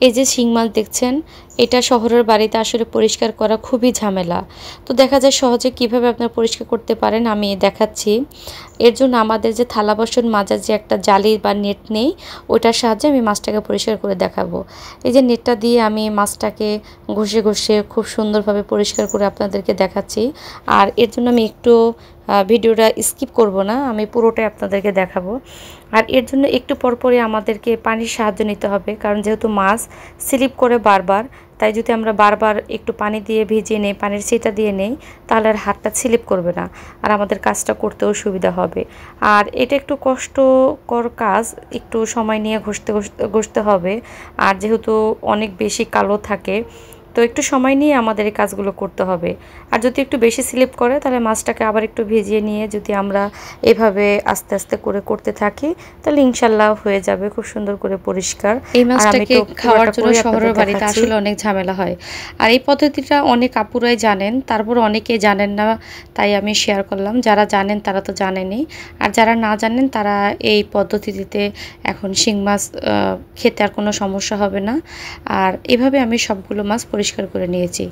এই যে শিং মাছ দেখছেন, এটা শহরের বাড়িতে আসলে পরিষ্কার করা খুবই ঝামেলা। তো দেখা যায় সহজে কিভাবে আপনারা পরিষ্কার করতে পারেন আমি দেখাচ্ছি। এর জন্য আমাদের যে থালা বাসন মাজার যে একটা জালি বা নেট নেই, ওটার সাহায্যে আমি মাছটাকে পরিষ্কার করে দেখাবো। এই যে নেটটা দিয়ে আমি মাছটাকে ঘষে ঘষে খুব সুন্দরভাবে পরিষ্কার করে আপনাদেরকে দেখাচ্ছি। আর এর জন্য আমি একটু ভিডিওটা স্কিপ করব না, আমি পুরোটাই আপনাদেরকে দেখাবো। আর এর জন্য একটু পরপরই আমাদেরকে পানির সাহায্য নিতে হবে, কারণ যেহেতু মাছ স্লিপ করে বারবার, তাই যদি আমরা বারবার একটু পানি দিয়ে ভিজিয়ে নেই, পানির ছিটা দিয়ে নেই, তাহলে আর হাতটা স্লিপ করবে না, আর আমাদের কাজটা করতেও সুবিধা হবে। আর এটা একটু কষ্টকর কাজ, একটু সময় নিয়ে ঘষতে হবে। আর যেহেতু অনেক বেশি কালো থাকে, তো একটু সময় নিয়ে আমাদের এই কাজগুলো করতে হবে। আর যদি একটু বেশি স্লিপ করে, তাহলে মাছটাকে আবার একটু ভিজিয়ে নিয়ে যদি আমরা এভাবে আস্তে আস্তে করে করতে থাকি, তাহলে ইনশাল্লাহ হয়ে যাবে খুব সুন্দর করে পরিষ্কার। এই মাছটাকে খাওয়ার জন্য শহরের বাড়িতে আসলে অনেক ঝামেলা হয়। আর এই পদ্ধতিটা অনেক আপুরাই জানেন, তারপর অনেকে জানেন না, তাই আমি শেয়ার করলাম। যারা জানেন তারা তো জানেনই, আর যারা না জানেন তারা এই পদ্ধতিতে এখন শিং মাছ খেতে আর কোনো সমস্যা হবে না। আর এভাবে আমি সবগুলো মাছ পরিষ্কার করে নিয়েছি।